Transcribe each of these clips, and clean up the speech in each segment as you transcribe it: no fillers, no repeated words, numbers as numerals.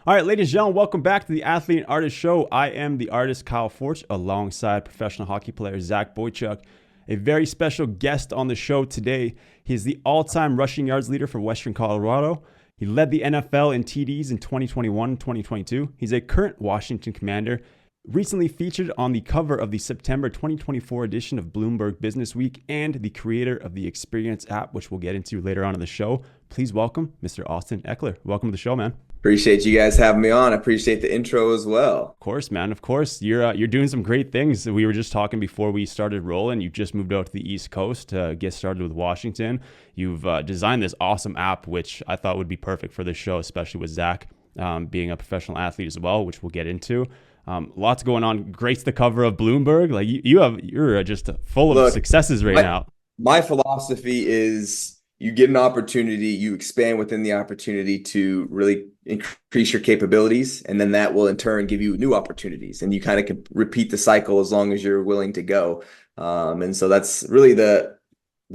All right, ladies and gentlemen, welcome back to the Athlete and Artist Show. I am the artist Kyle Forch alongside professional hockey player Zach Boychuk. A very special guest on the show today. He is the all-time rushing yards leader for Western Colorado. He led the NFL in TDs in 2021 and 2022. He's a current Washington Commander, recently featured on the cover of the September 2024 edition of Bloomberg Business Week, and the creator of the Eksperience app, which we'll get into later on in the show. Please welcome Mr. Austin Ekeler. Welcome to the show, man. Appreciate you guys having me on. I appreciate the intro as well. Of course, man. Of course. You're doing some great things. We were just talking before we started rolling. You just moved out to the East Coast to get started with Washington. You've designed this awesome app, which I thought would be perfect for this show, especially with Zach being a professional athlete as well, which we'll get into. Lots going on. Graced the cover of Bloomberg. Like you're just full of successes right now. My philosophy is you get an opportunity, you expand within the opportunity to really increase your capabilities, and then that will in turn give you new opportunities, and you kind of can repeat the cycle as long as you're willing to go. And so that's really the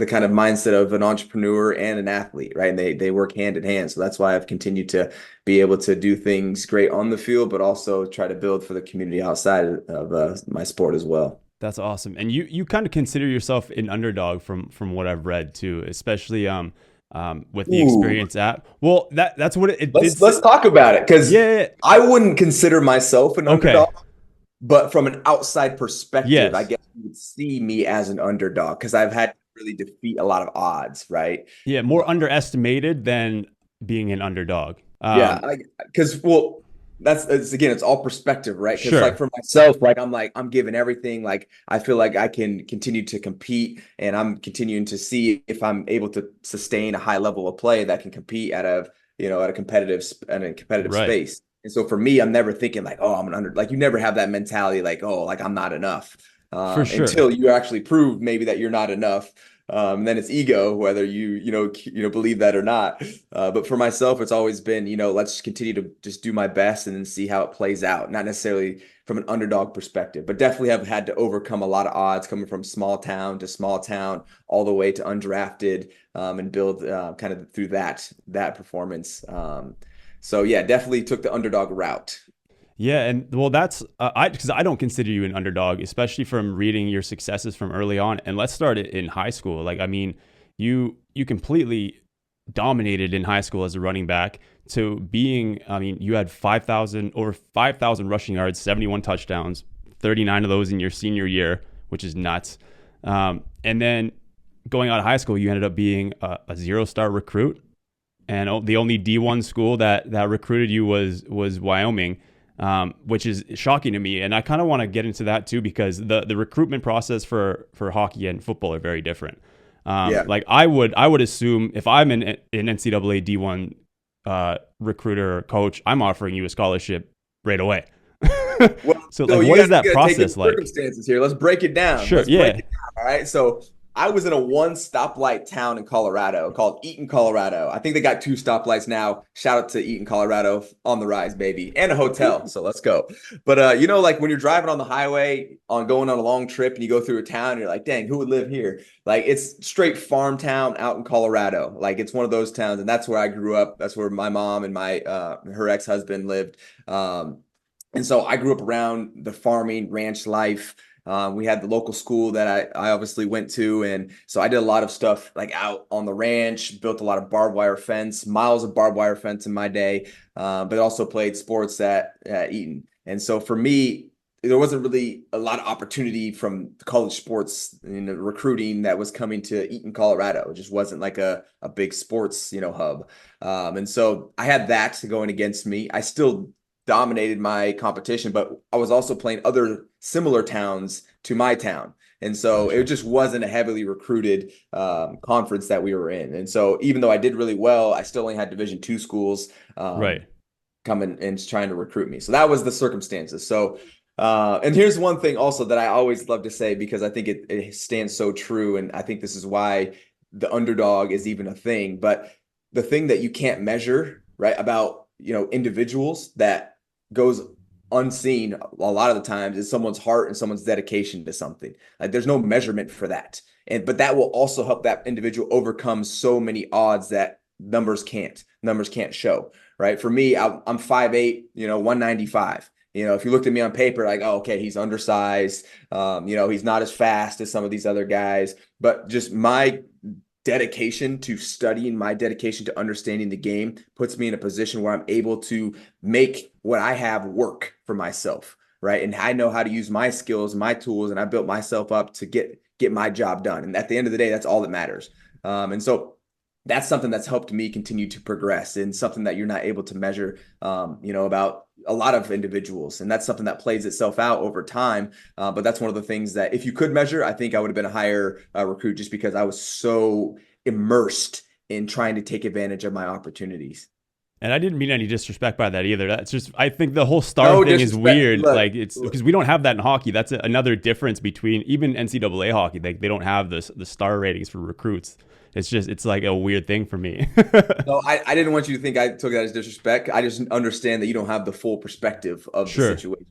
kind of mindset of an entrepreneur and an athlete, right? And they work hand in hand. So that's why I've continued to be able to do things great on the field, but also try to build for the community outside of my sport as well. That's awesome. And you kind of consider yourself an underdog from what I've read too, especially with the Eksperience app. Well, that's what let's talk about it, because I wouldn't consider myself an underdog, but from an outside perspective, I guess you would see me as an underdog because I've had to really defeat a lot of odds, right? Yeah, more underestimated than being an underdog. Because it's all perspective, right? Because Sure. for myself, I'm giving everything. Like I feel like I can continue to compete, and I'm continuing to see if I'm able to sustain a high level of play that can compete at a competitive space. And so for me, I'm never thinking like, oh, I'm an under. Like you never have that mentality, like, oh, like I'm not enough, For sure. until you actually prove maybe that you're not enough. And then it's ego, whether you believe that or not. But for myself, it's always been, let's continue to just do my best and then see how it plays out. Not necessarily from an underdog perspective, but definitely have had to overcome a lot of odds coming from small town to small town, all the way to undrafted, and build kind of through that performance. So yeah, definitely took the underdog route. Yeah, and well, that's because I don't consider you an underdog, especially from reading your successes from early on. And let's start it in high school. Like, I mean, you completely dominated in high school as a running back to being. I mean, you had over 5,000 rushing yards, 71 touchdowns, 39 of those in your senior year, which is nuts. And then going out of high school, you ended up being a 0-star recruit, and the only D1 school that recruited you was Wyoming. Which is shocking to me. And I kind of want to get into that too, because the recruitment process for hockey and football are very different. Like I would assume if I'm an NCAA D1 recruiter or coach, I'm offering you a scholarship right away. So like, what is that process like? Circumstances here. Let's break it down. Sure. All right. So I was in a one stoplight town in Colorado called Eaton, Colorado. I think they got 2 stoplights now. Shout out to Eaton, Colorado, on the rise, baby, and a hotel. So let's go. But like when you're driving on the highway going on a long trip and you go through a town, and you're like, dang, who would live here? Like it's straight farm town out in Colorado. Like it's one of those towns, and that's where I grew up. That's where my mom and her ex-husband lived. And so I grew up around the farming ranch life. We had the local school that I obviously went to. And so I did a lot of stuff like out on the ranch, built a lot of barbed wire fence, miles of barbed wire fence in my day, but also played sports at Eaton. And so for me, there wasn't really a lot of opportunity from college sports recruiting that was coming to Eaton, Colorado. It just wasn't like a big sports, hub. And so I had that going against me. I still dominated my competition, but I was also playing other similar towns to my town. And so it just wasn't a heavily recruited conference that we were in. And so even though I did really well, I still only had Division II schools coming and trying to recruit me. So that was the circumstances. So and here's one thing also that I always love to say, because I think it stands so true. And I think this is why the underdog is even a thing. But the thing that you can't measure, right, about individuals that goes unseen a lot of the times is someone's heart and someone's dedication to something. Like there's no measurement for that. But that will also help that individual overcome so many odds that numbers can't show, right? For me, I'm 5'8", 195. If you looked at me on paper, like, oh, okay, he's undersized. He's not as fast as some of these other guys, but just my dedication to studying, my dedication to understanding the game puts me in a position where I'm able to make what I have work for myself, right? And I know how to use my skills, my tools, and I built myself up to get my job done. And at the end of the day, that's all that matters. And so that's something that's helped me continue to progress, and something that you're not able to measure, about a lot of individuals. And that's something that plays itself out over time. But that's one of the things that if you could measure, I think I would have been a higher recruit, just because I was so immersed in trying to take advantage of my opportunities. And I didn't mean any disrespect by that either. That's just, I think the whole star No thing is disrespect. weird. Look, Like, it's because we don't have that in hockey. That's another difference between even NCAA hockey. They don't have the star ratings for recruits. It's like a weird thing for me. no, I didn't want you to think I took that as disrespect. I just understand that you don't have the full perspective of the Sure. situation.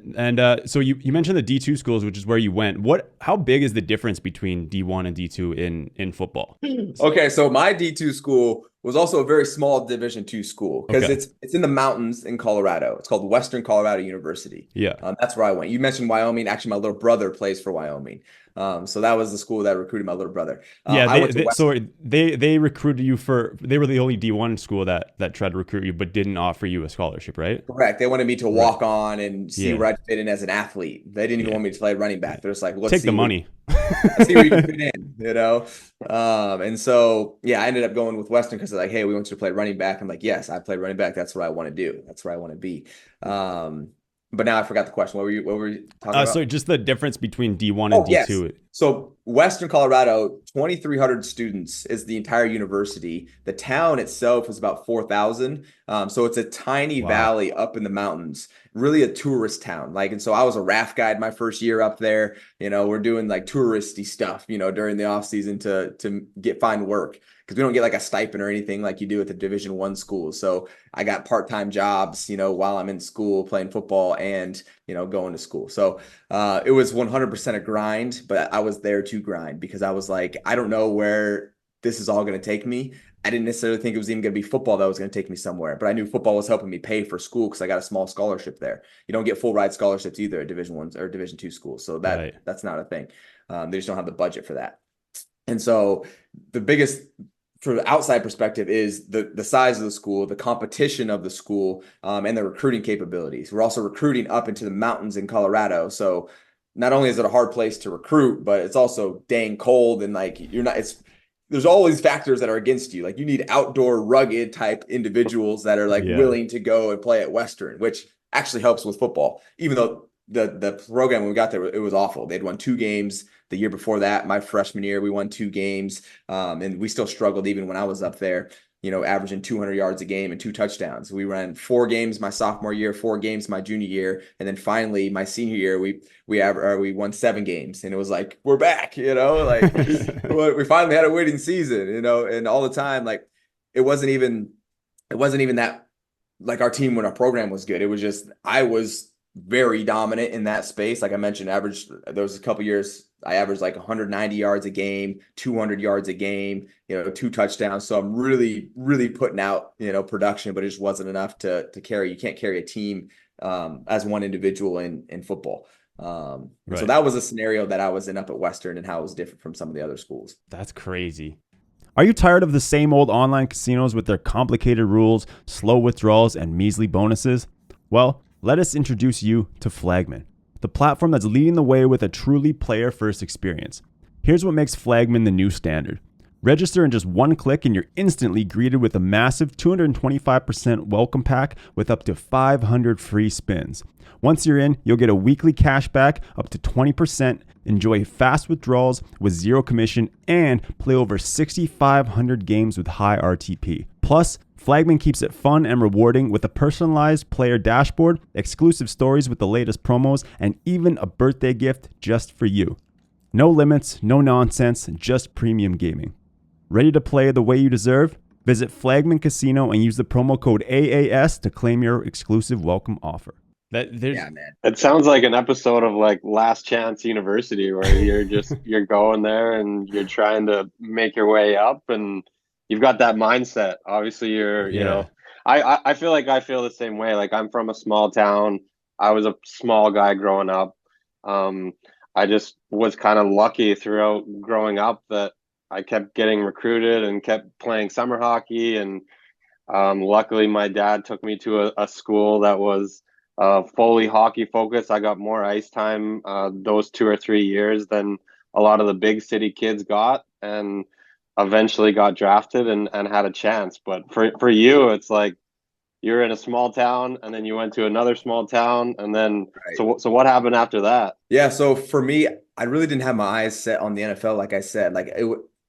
And so you mentioned the D2 schools, which is where you went. How big is the difference between D1 and D2 in football? Okay, so my D2 school was also a very small Division II school, because Okay. it's in the mountains in Colorado. It's called Western Colorado University. Yeah. That's where I went. You mentioned Wyoming. Actually, my little brother plays for Wyoming. So that was the school that recruited my little brother. Yeah, I went to they recruited you they were the only D1 school that tried to recruit you but didn't offer you a scholarship, right? Correct. They wanted me to Right. walk on and see Yeah. where I'd fit in as an athlete. They didn't even Yeah. want me to play running back. They're just like, Take the money. let's see where you can fit in. And so, yeah, I ended up going with Western because they're like, hey, we want you to play running back. I'm like, yes, I played running back. That's what I want to do. That's where I want to be. But now I forgot the question. What were you talking about? So just the difference between D1 and Oh, yes. D2. So Western Colorado, 2,300 students is the entire university. The town itself is about 4,000. So it's a tiny Wow. valley up in the mountains, really a tourist town. And so I was a raft guide my first year up there. We're doing like touristy stuff, during the off season to find work, because we don't get like a stipend or anything like you do at the Division I school. So I got part-time jobs, while I'm in school playing football and, going to school. So it was 100% a grind, but I was there to grind because I was like, I don't know where this is all going to take me. I didn't necessarily think it was even going to be football that was going to take me somewhere, but I knew football was helping me pay for school because I got a small scholarship there. You don't get full ride scholarships either at Division I or Division II schools. So that's not a thing. They just don't have the budget for that. And so the biggest, from the outside perspective, is the size of the school, the competition of the school, and the recruiting capabilities. We're also recruiting up into the mountains in Colorado. So not only is it a hard place to recruit, but it's also dang cold, and like there's all these factors that are against you. Like you need outdoor rugged type individuals that are like willing to go and play at Western, which actually helps with football, even though the program when we got there, it was awful. They'd won 2 games the year before that. My freshman year, we won 2 games. And we still struggled even when I was up there, averaging 200 yards a game and 2 touchdowns. We ran 4 games my sophomore year, 4 games my junior year. And then finally my senior year, we won 7 games, and it was like, we're back, like we finally had a winning season, and all the time, like it wasn't even that like our team when our program was good. It was just, I was very dominant in that space. Like I mentioned, there was a couple years I averaged like 190 yards a game, 200 yards a game, 2 touchdowns. So I'm really, really putting out, production, but it just wasn't enough to carry. You can't carry a team as one individual in football. Right. So that was a scenario that I was in up at Western, and how it was different from some of the other schools. That's crazy. Are you tired of the same old online casinos with their complicated rules, slow withdrawals, and measly bonuses? Well, let us introduce you to Flagman, the platform that's leading the way with a truly player-first experience. Here's what makes Flagman the new standard. Register in just 1 click and you're instantly greeted with a massive 225% welcome pack with up to 500 free spins. Once you're in, you'll get a weekly cash back up to 20%, enjoy fast withdrawals with 0 commission, and play over 6,500 games with high RTP. Plus, Flagman keeps it fun and rewarding with a personalized player dashboard, exclusive stories with the latest promos, and even a birthday gift just for you. No limits, no nonsense, just premium gaming. Ready to play the way you deserve? Visit Flagman Casino and use the promo code AAS to claim your exclusive welcome offer. Yeah, man. It sounds like an episode of like Last Chance University, where you're going there and you're trying to make your way up, and you've got that mindset. Obviously, you're I feel like I feel the same way. Like I'm from a small town. I was a small guy growing up. Um, I just was kind of lucky throughout growing up that I kept getting recruited and kept playing summer hockey. And luckily, my dad took me to a school that was fully hockey focused. I got more ice time those 2 or 3 years than a lot of the big city kids got, and eventually got drafted and had a chance. But for you, it's like you're in a small town and then you went to another small town and then Right. so what happened after that? Yeah, so for me, I really didn't have my eyes set on the NFL. Like I said,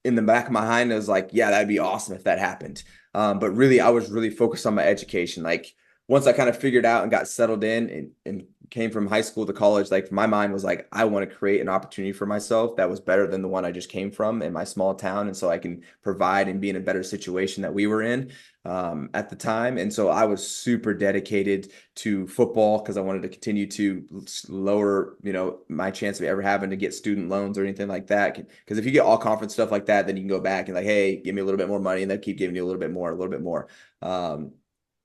in the back of my mind, it was like, yeah, that'd be awesome if that happened. But really, I was really focused on my education. Like once I kind of figured out and got settled in and came from high school to college, like my mind was like, I want to create an opportunity for myself that was better than the one I just came from in my small town, and so I can provide and be in a better situation that we were in at the time. And so I was super dedicated to football because I wanted to continue to lower, my chance of ever having to get student loans or anything like that. Because if you get all conference stuff like that, then you can go back and like, hey, give me a little bit more money, and they'll keep giving you a little bit more, a little bit more.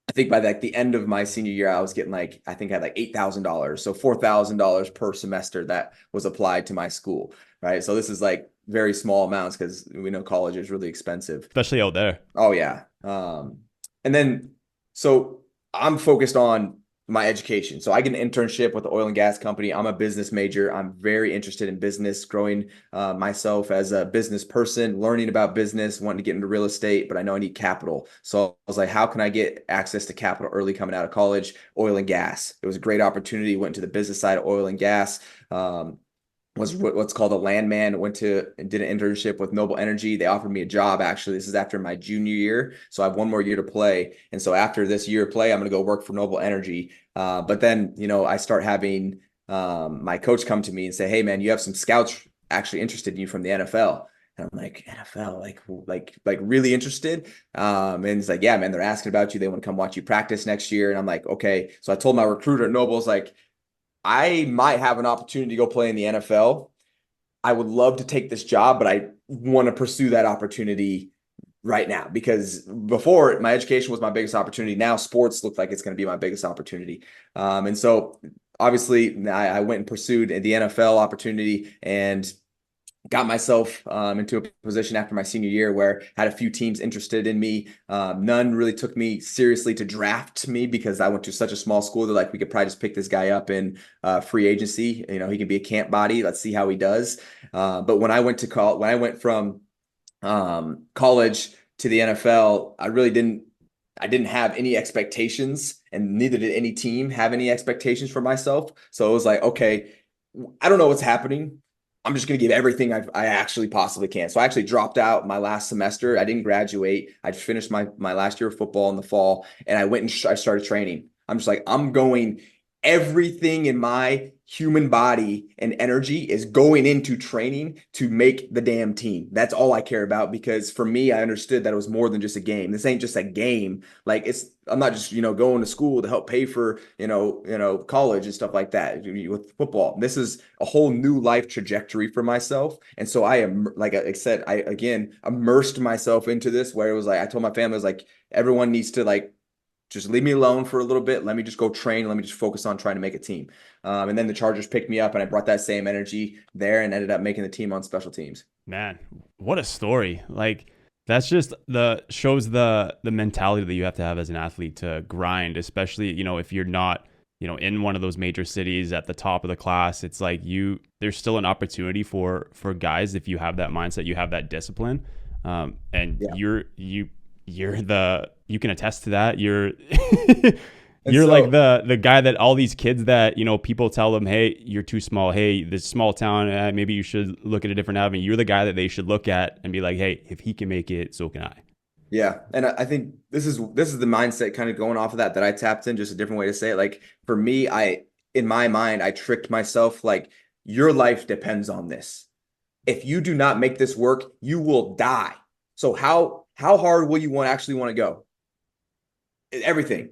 I think by like the end of my senior year, I was getting like, I think I had like $8,000. So $4,000 per semester that was applied to my school. Right. So this is like very small amounts because we know college is really expensive. Especially out there. Oh yeah. And then so I'm focused on my education. So I get an internship with the oil and gas company. I'm a business major. I'm very interested in business, growing myself as a business person, learning about business, wanting to get into real estate, but I know I need capital. So I was like, how can I get access to capital early coming out of college? Oil and gas. It was a great opportunity. Went to the business side of oil and gas. Was what's called a landman. Went to and did an internship with Noble Energy. They offered me a job. Actually, this is after my junior year, so I have one more year to play. And so after this year of play, I'm going to go work for Noble Energy. But then, I start having my coach come to me and say, "Hey, man, you have some scouts actually interested in you from the NFL." And I'm like, NFL, like really interested. And he's like, yeah, man, they're asking about you. They want to come watch you practice next year. And I'm like, okay. So I told my recruiter at Noble's like, I might have an opportunity to go play in the NFL. I would love to take this job, but I want to pursue that opportunity right now because before my education was my biggest opportunity. Now sports looked like it's going to be my biggest opportunity. And so obviously I went and pursued the NFL opportunity and got myself into a position after my senior year where I had a few teams interested in me. None really took me seriously to draft me because I went to such a small school. They're like, we could probably just pick this guy up in free agency. He can be a camp body. Let's see how he does. But when I went to when I went from college to the NFL, I didn't have any expectations, and neither did any team have any expectations for myself. So it was like, okay, I don't know what's happening. I'm just going to give everything I actually possibly can. So I actually dropped out my last semester. I didn't graduate. I finished my last year of football in the fall, and I went and I started training. I'm just like, I'm going, everything in my human body and energy is going into training to make the damn team. That's all I care about, because for me, I understood that it was more than just a game. This ain't just a game. Like I'm not just, going to school to help pay for, college and stuff like that with football. This is a whole new life trajectory for myself. And so I am, like I said, I again immersed myself into this, where it was like, I told my family, I was like, everyone needs to like, just leave me alone for a little bit. Let me just go train. Let me just focus on trying to make a team. And then the Chargers picked me up, and I brought that same energy there and ended up making the team on special teams. Man, what a story. Like, that's just shows the mentality that you have to have as an athlete to grind, especially, if you're not, in one of those major cities at the top of the class. It's like there's still an opportunity for guys if you have that mindset, you have that discipline. And yeah. You can attest to that. You're like the guy that all these kids that, people tell them, hey, you're too small. Hey, this small town, maybe you should look at a different avenue. You're the guy that they should look at and be like, hey, if he can make it, so can I. Yeah. And I think this is the mindset kind of going off of that I tapped in, just a different way to say it. Like for me, in my mind, I tricked myself, like, your life depends on this. If you do not make this work, you will die. So how hard will you actually want to go? Everything,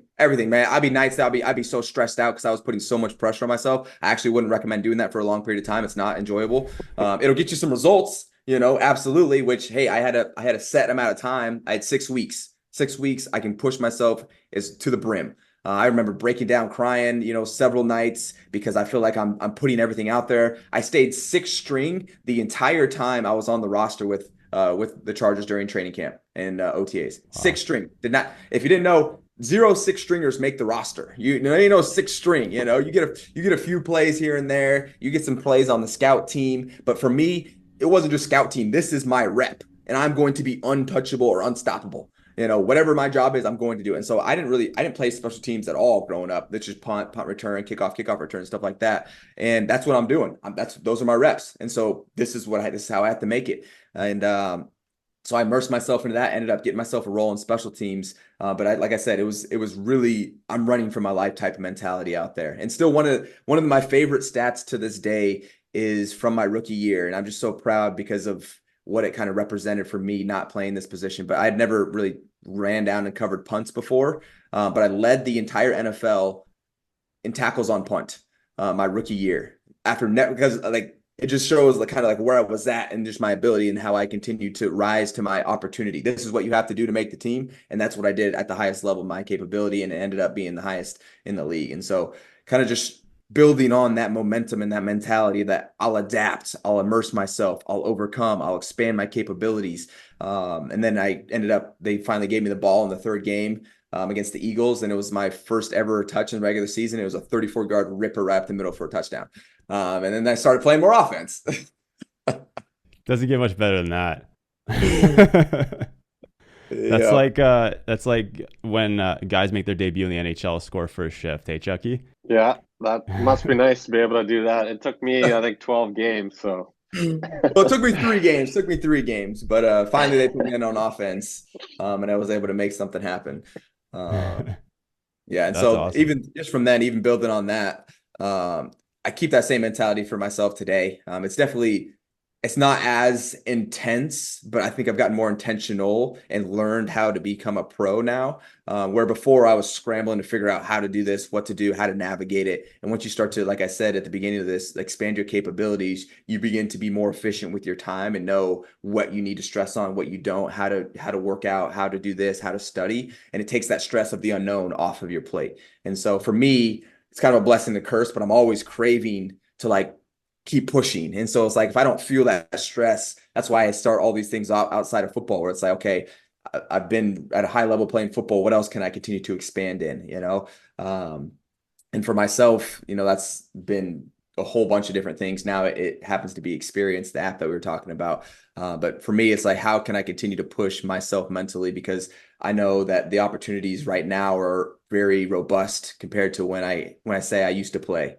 man. I'd be nights that I'd be so stressed out because I was putting so much pressure on myself. I actually wouldn't recommend doing that for a long period of time. It's not enjoyable. It'll get you some results, absolutely. Which, hey, I had a set amount of time. I had 6 weeks 6 weeks, I can push myself is to the brim. I remember breaking down, crying, several nights because I feel like I'm putting everything out there. I stayed sixth string the entire time I was on the roster with the Chargers during training camp and OTAs. Wow. Sixth string. Did not. If you didn't know, zero six stringers make the roster. Sixth string. You get a few plays here and there. You get some plays on the scout team. But for me, it wasn't just scout team. This is my rep, and I'm going to be untouchable or unstoppable. Whatever my job is, I'm going to do it. And so I didn't play special teams at all growing up. That's just punt return, kickoff return, stuff like that. And that's what I'm doing. Those are my reps. And so this is how I have to make it. And so I immersed myself into that, ended up getting myself a role in special teams. But like I said, it was really, I'm running for my life type of mentality out there. And still one of my favorite stats to this day is from my rookie year. And I'm just so proud because of what it kind of represented for me not playing this position. But I'd never really ran down and covered punts before. But I led the entire NFL in tackles on punt my rookie year because it just shows kind of like where I was at and just my ability and how I continued to rise to my opportunity. This is what you have to do to make the team. And that's what I did at the highest level of my capability. And it ended up being the highest in the league. And so kind of just building on that momentum and that mentality that I'll adapt, I'll immerse myself, I'll overcome, I'll expand my capabilities. And then they finally gave me the ball in the third game against the Eagles. And it was my first ever touch in the regular season. It was a 34-yard ripper right up the middle for a touchdown. And then I started playing more offense. Doesn't get much better than that. That's like when guys make their debut in the NHL, score first shift. Hey, Chucky? Yeah, that must be nice to be able to do that. It took me, I think, 12 games. So, well, it took me 3 games. But finally they put me in on offense, and I was able to make something happen. Yeah, and That's so awesome. even just from then, even building on that, I keep that same mentality for myself today. It's not as intense, but I think I've gotten more intentional and learned how to become a pro now, where before I was scrambling to figure out how to do this, what to do, how to navigate it. And once you start to, like I said at the beginning of this, expand your capabilities, you begin to be more efficient with your time and know what you need to stress on, what you don't, how to work out, how to do this, how to study. And it takes that stress of the unknown off of your plate. And so for me, it's kind of a blessing to curse, but I'm always craving to keep pushing. And so it's like, if I don't feel that stress, that's why I start all these things outside of football, where it's like, okay, I've been at a high level playing football. What else can I continue to expand in, and for myself, that's been a whole bunch of different things. Now it happens to be Eksperience, the app that we were talking about. But for me, it's like, how can I continue to push myself mentally? Because I know that the opportunities right now are very robust compared to when I say I used to play.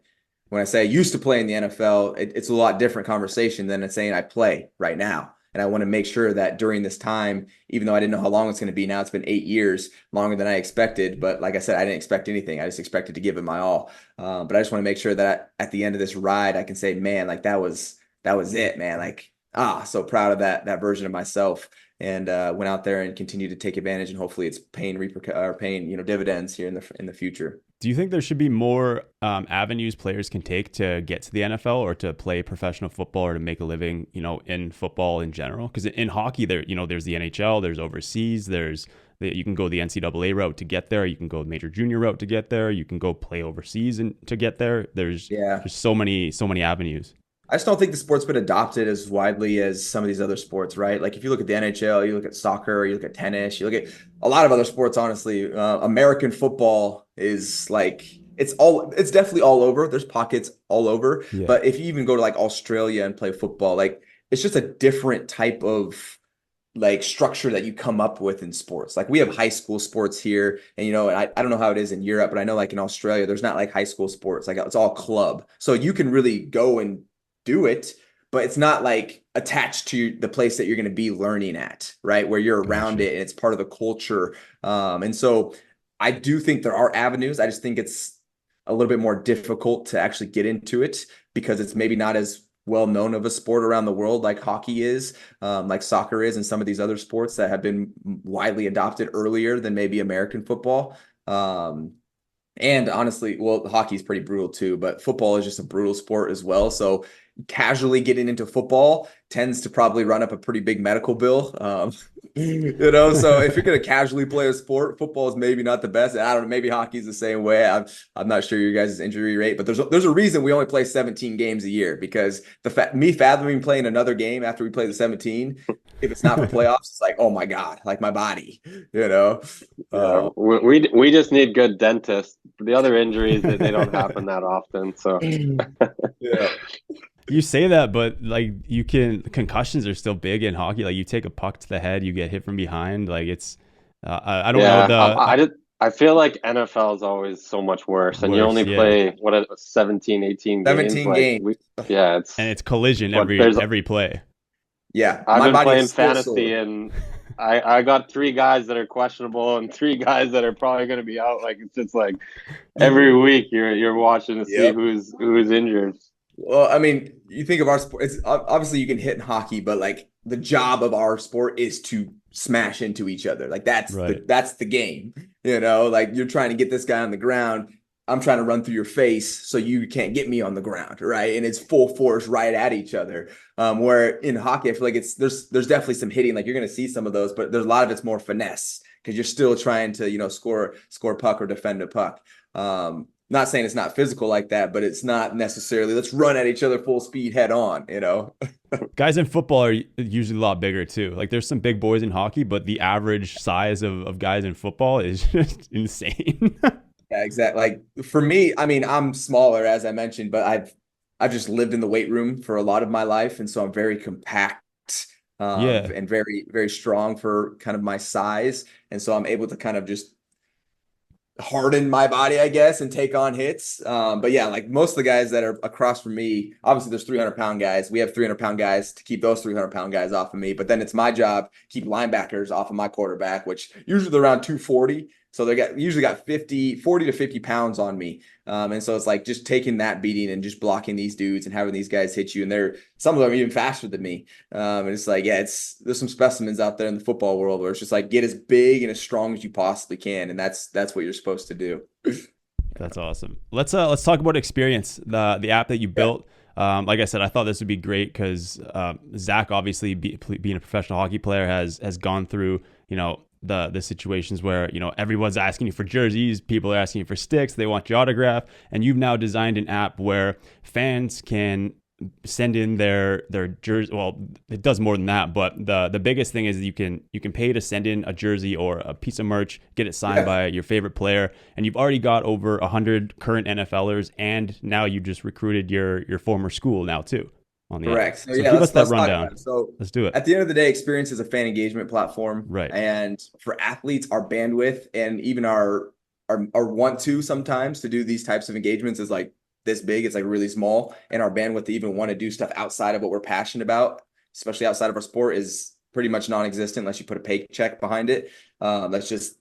When I say I used to play in the NFL, it's a lot different conversation than saying I play right now. And I want to make sure that during this time, even though I didn't know how long it's going to be, now it's been 8 years, longer than I expected. But like I said, I didn't expect anything. I just expected to give it my all. But I just want to make sure that at the end of this ride, I can say, man, that was it, man. So proud of that version of myself. And went out there and continued to take advantage, and hopefully it's paying dividends here in the future. Do you think there should be more avenues players can take to get to the NFL or to play professional football or to make a living, in football in general? Because in hockey, there's the NHL, there's overseas, you can go the NCAA route to get there, you can go the major junior route to get there, you can go play overseas and to get there. There's so many avenues. I just don't think the sport's been adopted as widely as some of these other sports, right? Like if you look at the NHL, you look at soccer, you look at tennis, you look at a lot of other sports, honestly. American football is it's definitely all over. There's pockets all over. Yeah. But if you even go to Australia and play football, it's just a different type of structure that you come up with in sports. We have high school sports here, and I don't know how it is in Europe, but I know in Australia, there's not high school sports. It's all club. So you can really go and do it, but it's not attached to the place that you're going to be learning at, right? Where you're around it and it's part of the culture. And so I do think there are avenues. I just think it's a little bit more difficult to actually get into it because it's maybe not as well known of a sport around the world like hockey is, like soccer is, and some of these other sports that have been widely adopted earlier than maybe American football. And honestly, hockey is pretty brutal too, but football is just a brutal sport as well. So casually getting into football tends to probably run up a pretty big medical bill. You know, so if you're going to casually play a sport, football is maybe not the best. I don't know, maybe hockey's the same way. I'm not sure your guys' injury rate, but there's a reason we only play 17 games a year, because me fathoming playing another game after we play the 17, if it's not for playoffs, it's like, oh my God, like my body, you know? Yeah, we just need good dentists. The other injuries they don't happen that often. So Yeah. You say that, but like concussions are still big in hockey. Like you take a puck to the head, you get hit from behind. Like it's, I don't know I feel like NFL is always so much worse, and you worse, only yeah. play 17, 18 games. 17 Like games. And it's collision but there's every play. Yeah, I've my been body playing is still fantasy, sore. and I got 3 guys that are questionable and 3 guys that are probably going to be out. Like it's just like every week you're watching to see Yep. who's injured. Well, I mean, you think of our sport, it's obviously you can hit in hockey, but like the job of our sport is to smash into each other. Like Right. that's the game. You know, like you're trying to get this guy on the ground. I'm trying to run through your face so you can't get me on the ground, right? And it's full force right at each other. Where in hockey, I feel like there's definitely some hitting. Like you're going to see some of those, but there's a lot of it's more finesse because you're still trying to, you know, score puck or defend a puck. Not saying it's not physical like that, but it's not necessarily let's run at each other full speed head on, you know. Guys in football are usually a lot bigger too. Like there's some big boys in hockey, but the average size of guys in football is just insane. Yeah, exactly. Like for me, I mean, I'm smaller as I mentioned, but I've just lived in the weight room for a lot of my life, and so I'm very compact, Yeah. and very very strong for kind of my size, and so I'm able to kind of just harden my body, I guess, and take on hits. But yeah, like most of the guys that are across from me, obviously there's 300-pound guys. We have 300-pound guys to keep those 300-pound guys off of me. But then it's my job to keep linebackers off of my quarterback, which usually they're around 240. So usually got 40 to 50 pounds on me. And so it's like just taking that beating and just blocking these dudes and having these guys hit you. And some of them are even faster than me. And it's like, yeah, there's some specimens out there in the football world where it's just like, get as big and as strong as you possibly can. And that's what you're supposed to do. That's awesome. Let's talk about Eksperience, the app that you built. Like I said, I thought this would be great because Zach, obviously being a professional hockey player, has gone through, you know, the situations where, you know, everyone's asking you for jerseys, people are asking you for sticks, they want your autograph, and you've now designed an app where fans can send in their jersey. Well, it does more than that, but the biggest thing is you can pay to send in a jersey or a piece of merch, get it signed by your favorite player, and you've already got over 100 current NFLers, and now you just recruited your former school now too on the Correct. app. So So yeah, give us that let's talk rundown. about it. So Let's do it. at the end of the day, Experience is a fan engagement platform. Right. And for athletes, our bandwidth and even our want to sometimes to do these types of engagements is like this big. It's like really small. And our bandwidth to even want to do stuff outside of what we're passionate about, especially outside of our sport, is pretty much non-existent unless you put a paycheck behind it. That's just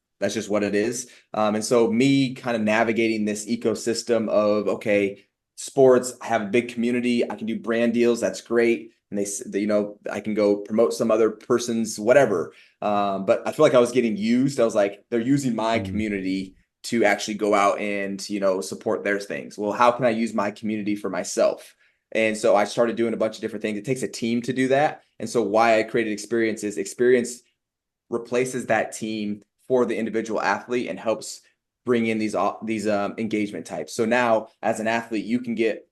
what it is. And so me kind of navigating this ecosystem of, okay, sports, I have a big community, I can do brand deals, that's great. And they you know, I can go promote some other person's whatever. But I feel like I was getting used. I was like, they're using my community to actually go out and, you know, support their things. Well, how can I use my community for myself? And so I started doing a bunch of different things. It takes a team to do that. And so why I created Experience replaces that team for the individual athlete and helps bring in these engagement types. So now as an athlete, you can get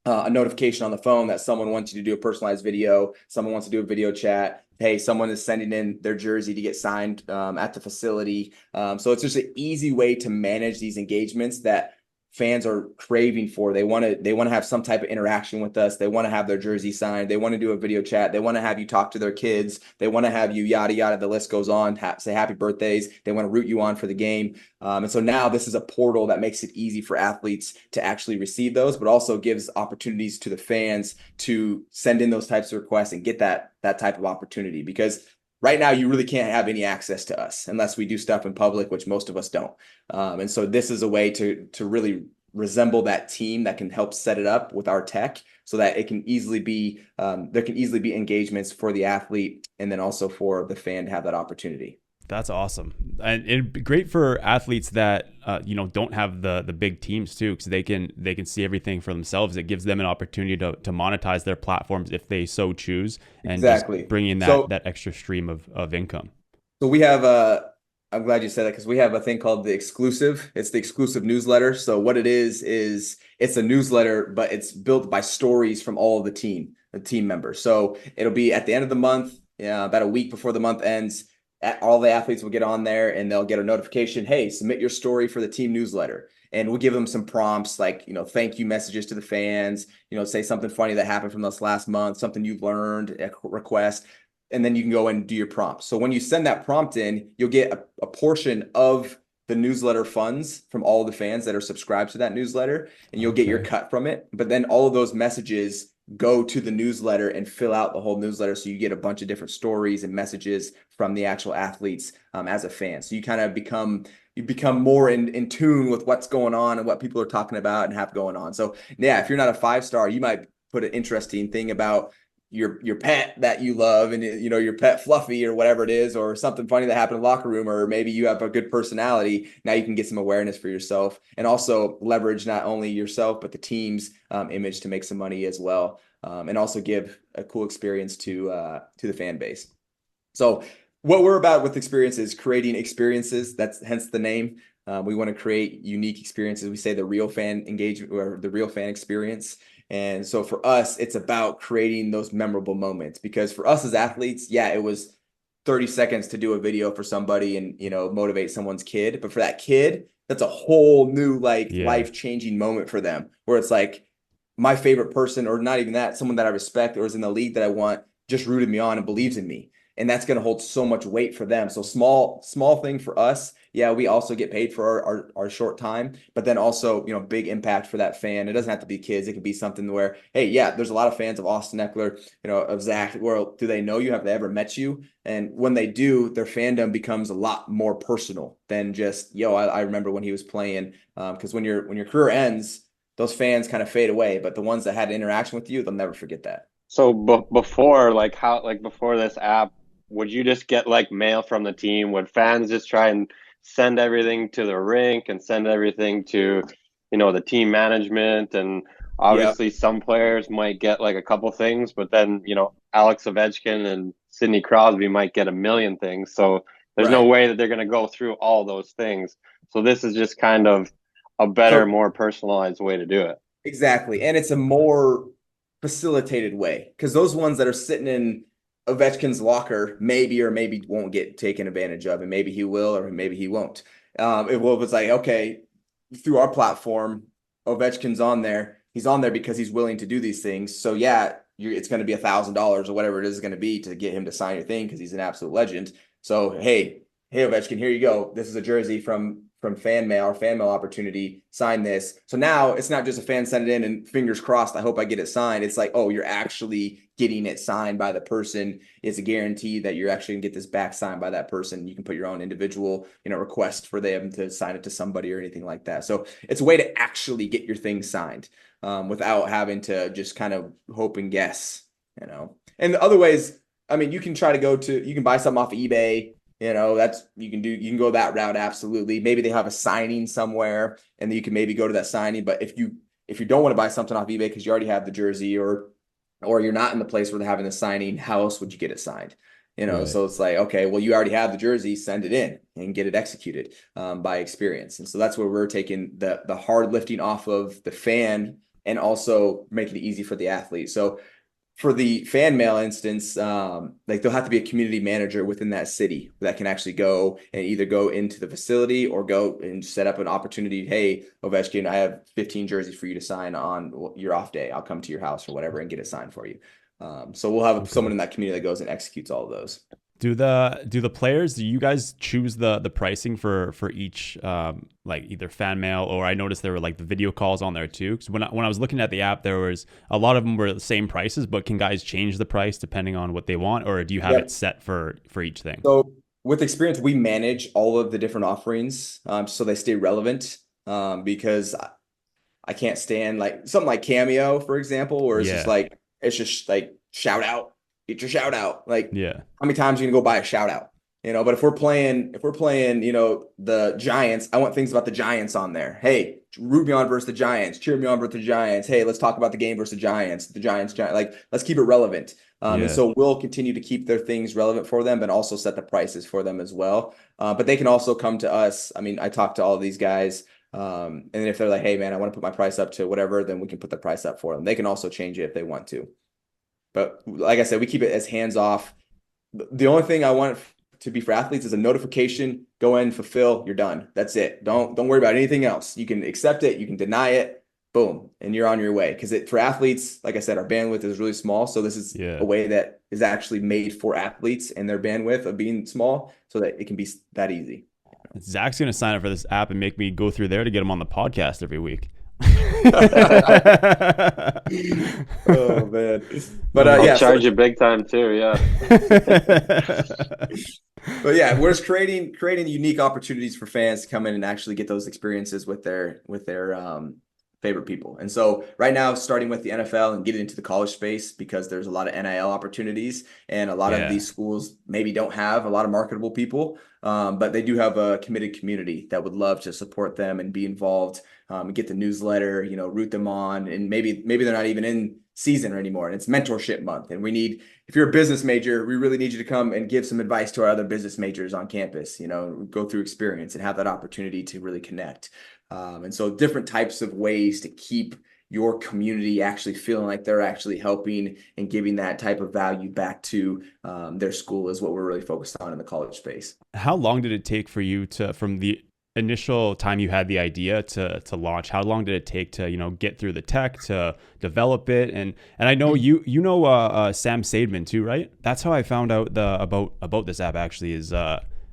a notification on the phone that someone wants you to do a personalized video, someone wants to do a video chat. Hey, someone is sending in their jersey to get signed at the facility. So it's just an easy way to manage these engagements that fans are craving for. They want to have some type of interaction with us. They want to have their jersey signed. They want to do a video chat. They want to have you talk to their kids. They want to have you yada yada. The list goes on. Say happy birthdays. They want to root you on for the game. And so now this is a portal that makes it easy for athletes to actually receive those, but also gives opportunities to the fans to send in those types of requests and get that type of opportunity. Because right now, you really can't have any access to us unless we do stuff in public, which most of us don't. And so this is a way to really resemble that team that can help set it up with our tech so that it can easily be, there can easily be engagements for the athlete and then also for the fan to have that opportunity. That's awesome, and it'd be great for athletes that don't have the big teams too, because they can see everything for themselves. It gives them an opportunity to monetize their platforms if they so choose, and just Exactly. bring in So that extra stream of income. So we have I'm glad you said that because we have a thing called the exclusive. It's the exclusive newsletter. So what it is it's a newsletter, but it's built by stories from all of the team members. So it'll be at the end of the month, about a week before the month ends. All the athletes will get on there and they'll get a notification. Hey, submit your story for the team newsletter. And we'll give them some prompts like, thank you messages to the fans, say something funny that happened from this last month, something you've learned, a request, and then you can go and do your prompt. So when you send that prompt in, you'll get a portion of the newsletter funds from all of the fans that are subscribed to that newsletter, and you'll get your cut from it. But then all of those messages go to the newsletter and fill out the whole newsletter. So you get a bunch of different stories and messages from the actual athletes as a fan. So you kind of become more in tune with what's going on and what people are talking about and have going on. So yeah, if you're not a 5-star, you might put an interesting thing about your pet that you love, and your pet Fluffy or whatever it is, or something funny that happened in the locker room, or maybe you have a good personality. Now you can get some awareness for yourself and also leverage not only yourself but the team's image to make some money as well, and also give a cool experience to the fan base. So what we're about with Experience is creating experiences. That's hence the name. We want to create unique experiences. We say the real fan engagement or the real fan experience. And so for us, it's about creating those memorable moments, because for us as athletes, yeah, it was 30 seconds to do a video for somebody and, motivate someone's kid. But for that kid, that's a whole new life-changing moment for them, where it's like my favorite person, or not even that, someone that I respect or is in the league that I want, just rooted me on and believes in me. And that's going to hold so much weight for them. So small thing for us. Yeah, we also get paid for our short time, but then also, big impact for that fan. It doesn't have to be kids. It could be something where, hey, yeah, there's a lot of fans of Austin Ekeler, of Zach. Well, do they know you? Have they ever met you? And when they do, their fandom becomes a lot more personal than just, I remember when he was playing. Because when your career ends, those fans kind of fade away. But the ones that had an interaction with you, they'll never forget that. So before, before this app, would you just get like mail from the team? Would fans just try and send everything to the rink and send everything to, the team management? And Yeah. obviously some players might get like a couple things, but then, Alex Ovechkin and Sidney Crosby might get a million things. So there's no Right. way that they're going to go through all those things. So this is just kind of a better, So more personalized way to do it. exactly. And it's a more facilitated way, because those ones that are sitting in Ovechkin's locker maybe or maybe won't get taken advantage of, and maybe he will or maybe he won't. If it's like, okay, through our platform, Ovechkin's on there. He's on there because he's willing to do these things. So yeah, it's going to be $1,000 or whatever it is going to be to get him to sign your thing because he's an absolute legend. So hey Ovechkin, here you go. This is a jersey from fan mail or fan mail opportunity. Sign this. So now it's not just a fan send it in and fingers crossed, I hope I get it signed. It's like, oh, you're actually getting it signed by the person. It's a guarantee that you're actually gonna get this back signed by that person. You can put your own individual, request for them to sign it to somebody or anything like that. So it's a way to actually get your thing signed, without having to just kind of hope and guess, And the other ways, I mean, you can buy something off of eBay. You can go that route. Absolutely. Maybe they have a signing somewhere and you can maybe go to that signing. But if you don't want to buy something off eBay because you already have the jersey, or you're not in the place where they're having the signing, how else would you get it signed? Right. So it's like, okay, well, you already have the jersey, send it in and get it executed by Experience. And so that's where we're taking the hard lifting off of the fan and also making it easy for the athlete. So for the fan mail instance, there'll have to be a community manager within that city that can actually go and either go into the facility or go and set up an opportunity. Hey, Ovechkin, I have 15 jerseys for you to sign on your off day. I'll come to your house or whatever and get it signed for you. So we'll have someone in that community that goes and executes all of those. Do the players, do you guys choose the pricing for each, either fan mail, or I noticed there were like the video calls on there too? Because when I was looking at the app, there was a lot of them were the same prices, but can guys change the price depending on what they want, or do you have it set for each thing? So with Experience, we manage all of the different offerings, so they stay relevant, because I can't stand like something like Cameo, for example, where it's just like shout out, get your shout out. Like, Yeah. how many times are you gonna go buy a shout out? But if we're playing, the Giants, I want things about the Giants on there. Hey, root me on versus the Giants, cheer me on versus the Giants. Hey, let's talk about the game versus the Giants, like let's keep it relevant. And Yeah. so we'll continue to keep their things relevant for them, but also set the prices for them as well. But they can also come to us. I mean, I talk to all of these guys. And if they're like, hey man, I want to put my price up to whatever, then we can put the price up for them. They can also change it if they want to. But like I said, we keep it as hands off. The only thing I want to be for athletes is a notification, go in, fulfill, you're done. That's it. Don't worry about anything else. You can accept it, you can deny it, boom, and you're on your way. Because for athletes, like I said, our bandwidth is really small. So this is Yeah. a way that is actually made for athletes and their bandwidth of being small so that it can be that easy. Zach's going to sign up for this app and make me go through there to get him on the podcast every week. Oh man. But I'll yeah, charge you big time too. Yeah. But yeah, we're just creating unique opportunities for fans to come in and actually get those experiences with their favorite people. And so right now, starting with the NFL and getting into the college space, because there's a lot of NIL opportunities and a lot of Yeah. these schools maybe don't have a lot of marketable people, but they do have a committed community that would love to support them and be involved, and get the newsletter, root them on, and maybe they're not even in season anymore, and it's mentorship month, and if you're a business major, we really need you to come and give some advice to our other business majors on campus, go through experience and have that opportunity to really connect. And so different types of ways to keep your community actually feeling like they're actually helping and giving that type of value back to their school is what we're really focused on in the college space. How long did it take for you from the initial time you had the idea to launch? How long did it take to get through the tech to develop it? And I know Sam Saidman too, right? That's how I found out about this app actually. Is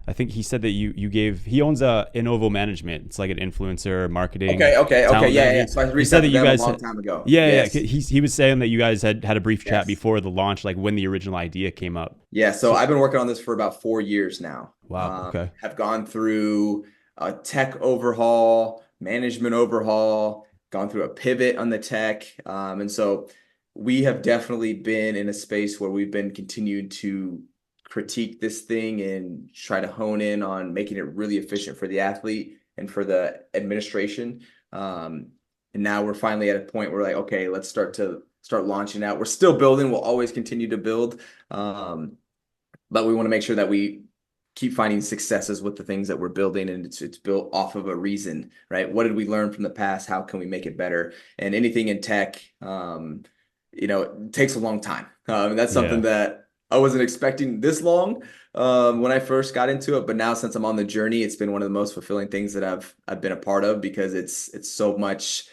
I think he said that he owns a Innovo Management. It's like an influencer marketing. Okay, talent yeah. management. So I He reached said out that to you them guys a long time ago. Yeah, Yes. yeah. He was saying that you guys had a brief chat Yes. before the launch, like when the original idea came up. Yeah, so I've been working on this for about 4 years now. Wow. Okay. Have gone through a tech overhaul, management overhaul, gone through a pivot on the tech. And so we have definitely been in a space where we've been continued to critique this thing and try to hone in on making it really efficient for the athlete and for the administration. And now we're finally at a point where like, okay, let's start launching out. We're still building. We'll always continue to build. But we want to make sure that we keep finding successes with the things that we're building, and it's built off of a reason, right? What did we learn from the past? How can we make it better? And anything in tech, it takes a long time. And that's something that I wasn't expecting this long when I first got into it. But now since I'm on the journey, it's been one of the most fulfilling things that I've been a part of, because it's so much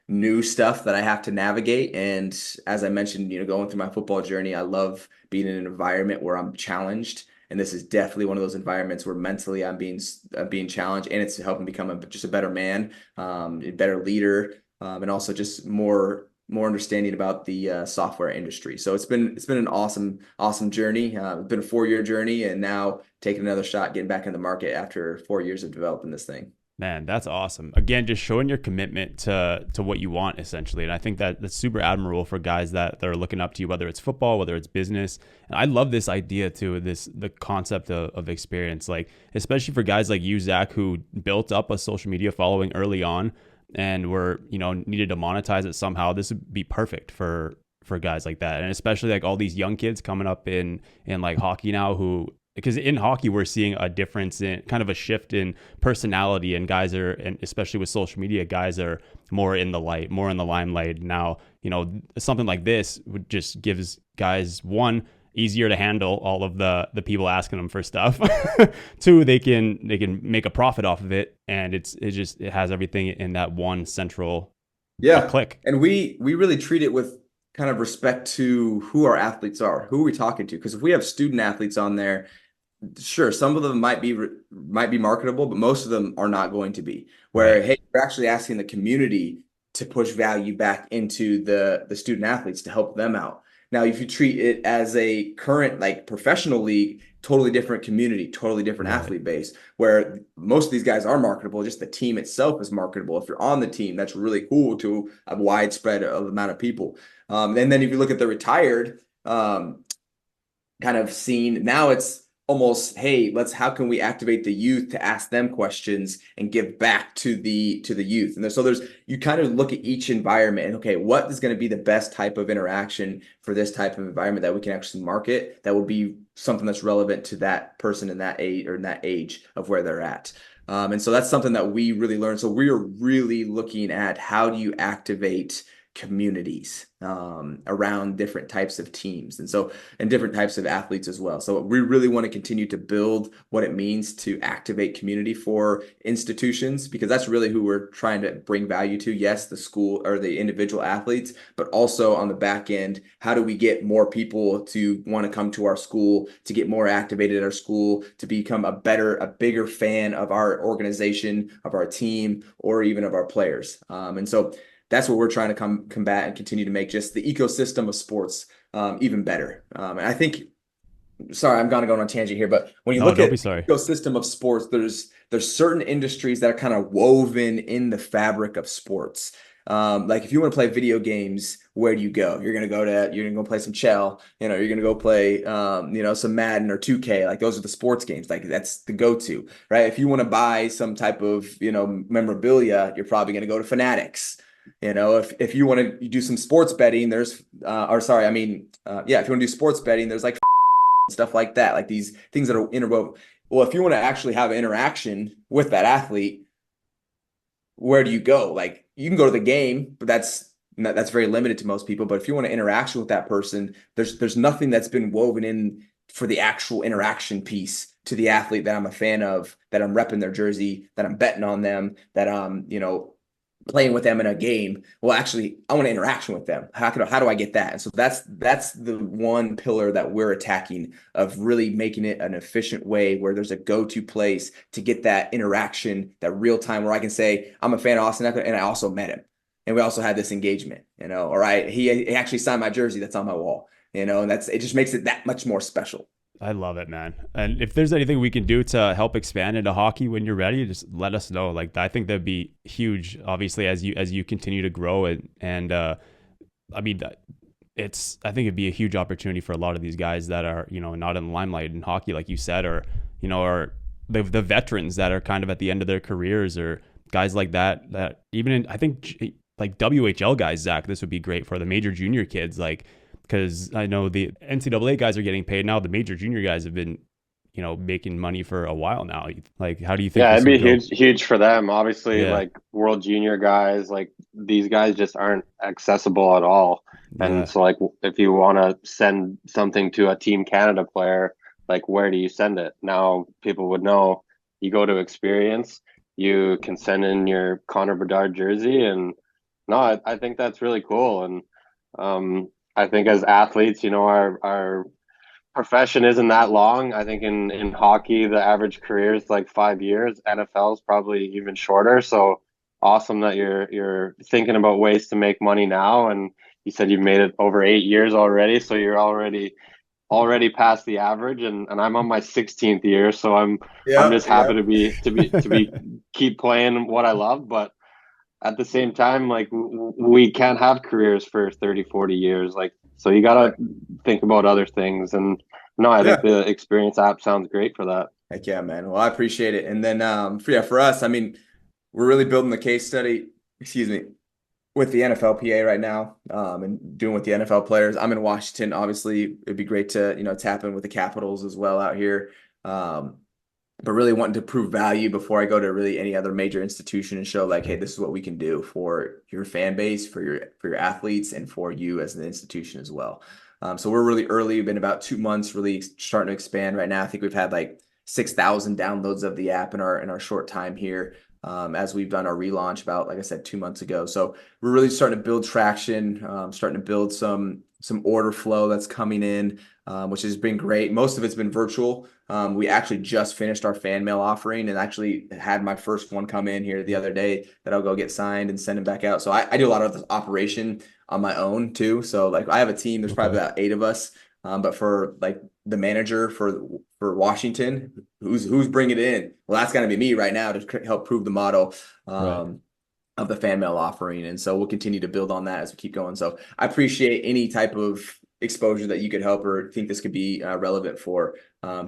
new stuff that I have to navigate. And as I mentioned, going through my football journey, I love being in an environment where I'm challenged. And this is definitely one of those environments where mentally I'm being challenged, and it's helping become just a better man, a better leader, and also just more understanding about the software industry. So it's been an awesome journey. It's been a 4-year journey, and now taking another shot, getting back in the market after 4 years of developing this thing. Man, that's awesome. Again, just showing your commitment to what you want, essentially. And I think that's super admirable for guys that are looking up to you, whether it's football, whether it's business. And I love this idea too, the concept of experience, like especially for guys like you, Zach, who built up a social media following early on and were, needed to monetize it somehow. This would be perfect for guys like that. And especially like all these young kids coming up in like hockey now, who, because in hockey, we're seeing a difference in kind of a shift in personality, and guys are, and especially with social media, guys are more in the light, more in the limelight. Now, something like this would just gives guys, one, easier to handle all of the people asking them for stuff. Two, they can make a profit off of it. And it has everything in that one central click. And we really treat it with kind of respect to who our athletes are, who are we talking to? Because if we have student athletes on there, sure, some of them might be marketable, but most of them are not going to be. Where Right. Hey, we're actually asking the community to push value back into the student athletes to help them out. Now, if you treat it as a current like professional league, totally different community, totally different Right. athlete base, where most of these guys are marketable. Just the team itself is marketable. If you're on the team, that's really cool to a widespread of amount of people. And then if you look at the retired kind of scene, now it's almost, hey, how can we activate the youth to ask them questions and give back to the youth? And you kind of look at each environment and, okay, what is going to be the best type of interaction for this type of environment that we can actually market that will be something that's relevant to that person in that age or in that age of where they're at. And so that's something that we really learned. So we are really looking at how do you activate communities around different types of teams and different types of athletes as well. So we really want to continue to build what it means to activate community for institutions, because that's really who we're trying to bring value to. Yes, the school or the individual athletes, but also on the back end, how do we get more people to want to come to our school, to get more activated at our school, to become a bigger fan of our organization, of our team, or even of our players. And so that's what we're trying to combat and continue to make just the ecosystem of sports even better. And I think, sorry, I'm going to go on a tangent here, but when you look at the ecosystem of sports, there's certain industries that are kind of woven in the fabric of sports. Like if you want to play video games, where do you go? You're going to go play some Chell, you're going to go play, some Madden or 2K. Like those are the sports games. Like that's the go-to, right? If you want to buy some type of, memorabilia, you're probably going to go to Fanatics. If you want to do some sports betting, if you want to do sports betting, there's like stuff like that, like these things that are interwoven. Well, if you want to actually have an interaction with that athlete, where do you go? Like you can go to the game, but that's very limited to most people. But if you want to interact with that person, there's nothing that's been woven in for the actual interaction piece to the athlete that I'm a fan of, that I'm repping their jersey, that I'm betting on them, that I'm, playing with them in a game. Well, actually, I want an interaction with them. How do I get that? And so that's the one pillar that we're attacking, of really making it an efficient way where there's a go-to place to get that interaction, that real time where I can say, I'm a fan of Austin Ekeler and I also met him. And we also had this engagement, all right. He actually signed my jersey that's on my wall, and it just makes it that much more special. I love it, man. And if there's anything we can do to help expand into hockey when you're ready, just let us know. Like, I think that'd be huge, obviously, as you continue to grow. I think it'd be a huge opportunity for a lot of these guys that are, not in the limelight in hockey, like you said, or the veterans that are kind of at the end of their careers, or guys like that even I think like WHL guys, Zach, this would be great for the major junior kids, like, because I know the NCAA guys are getting paid now. The major junior guys have been, making money for a while now. Like, how do you think? Yeah, it'd be huge for them. Obviously, like world junior guys, like these guys just aren't accessible at all. And so, like, if you want to send something to a Team Canada player, like, where do you send it? Now people would know. You go to Eksperience, you can send in your Connor Bedard jersey, and no, I think that's really cool. And I think as athletes, our profession isn't that long. I think in hockey, the average career is like 5 years. NFL is probably even shorter. So awesome that you're thinking about ways to make money now. And you said you've made it over 8 years already. So you're already past the average. And I'm on my 16th year. So I'm just happy to be keep playing what I love. But at the same time, like, we can't have careers for 30, 40 years. Like, so you got to think about other things. And no, I think the Eksperience app sounds great for that. Heck yeah, man. Well, I appreciate it. And then, for us, I mean, we're really building the case study, with the NFLPA right now, and doing with the NFL players. I'm in Washington. Obviously, it'd be great to, tap in with the Capitals as well out here. But really wanting to prove value before I go to really any other major institution and show, like, hey, this is what we can do for your fan base, for your athletes, and for you as an institution as well. So we're really early. We've been about 2 months really starting to expand right now. I think we've had like 6,000 downloads of the app in our short time here, as we've done our relaunch about, like I said, 2 months ago. So we're really starting to build traction, starting to build some order flow that's coming in, which has been great. Most of it's been virtual. We actually just finished our fan mail offering and actually had my first one come in here the other day that I'll go get signed and send it back out. So I do a lot of this operation on my own too. So like I have a team, there's probably about 8 of us. But for like the manager for Washington, who's bringing it in? Well, that's going to be me right now to help prove the model of the fan mail offering. And so we'll continue to build on that as we keep going. So I appreciate any type of exposure that you could help or think this could be relevant for.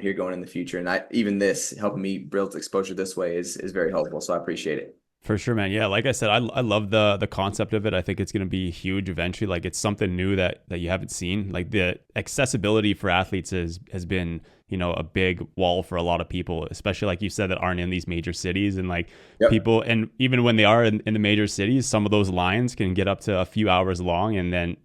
here going in the future. And even this helping me build exposure this way is very helpful. So I appreciate it. For sure, man. Yeah, like I said, I love the concept of it. I think it's going to be huge eventually. Like it's something new that you haven't seen. Like the accessibility for athletes has been, a big wall for a lot of people, especially like you said, that aren't in these major cities. And like people, and even when they are in the major cities, some of those lines can get up to a few hours long. And then,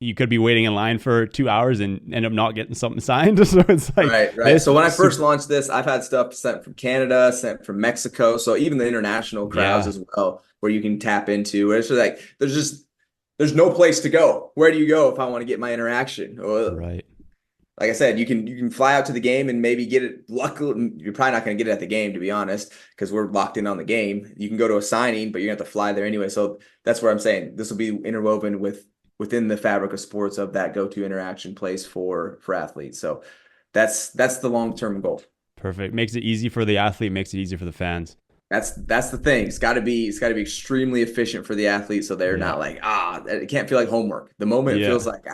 you could be waiting in line for 2 hours and end up not getting something signed. So it's like, right. So when I first launched this, I've had stuff sent from Canada, sent from Mexico. So even the international crowds as well, where you can tap into, where it's just like, there's no place to go. Where do you go if I want to get my interaction? Right. Like I said, you can fly out to the game and maybe get it. Luckily, you're probably not going to get it at the game, to be honest, because we're locked in on the game. You can go to a signing, but you're going to have to fly there anyway. So that's where I'm saying this will be interwoven within the fabric of sports of that go-to interaction place for athletes. So that's the long-term goal. Perfect. Makes it easy for the athlete, makes it easy for the fans. That's the thing. It's got to be extremely efficient for the athlete, so they're not like, it can't feel like homework. The moment it feels like,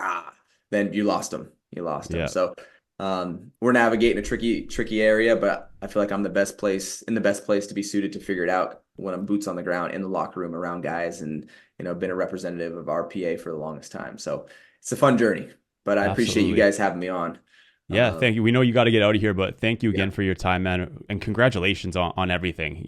then you lost them. Yeah. So we're navigating a tricky area, but I feel like I'm in the best place to be suited to figure it out when I'm boots on the ground in the locker room around guys, and been a representative of our PA for the longest time. So it's a fun journey, but I appreciate you guys having me on. Yeah, thank you. We know you got to get out of here, but thank you again for your time, man. And congratulations on everything.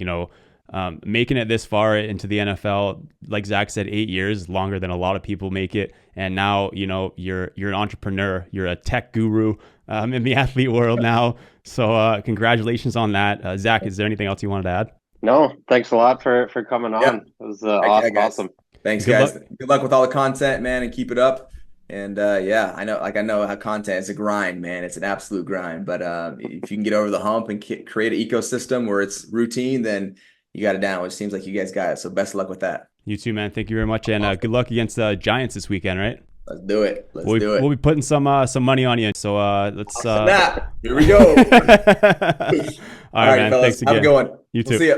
Making it this far into the NFL, like Zach said, 8 years, longer than a lot of people make it. And now, you're an entrepreneur, you're a tech guru in the athlete world now. So congratulations on that. Zach, is there anything else you wanted to add? No, thanks a lot for coming on. It was awesome. Thanks, guys. Good luck with all the content, man, and keep it up. And I know how content is a grind, man. It's an absolute grind. But if you can get over the hump and create an ecosystem where it's routine, then you got it down, which seems like you guys got it. So best of luck with that. You too, man. Thank you very much. And good luck against the Giants this weekend, right? Let's do it. We'll be putting some money on you. So let's here we go. All right, man. Fellas. Thanks again. Have a good one. You too. We'll see ya.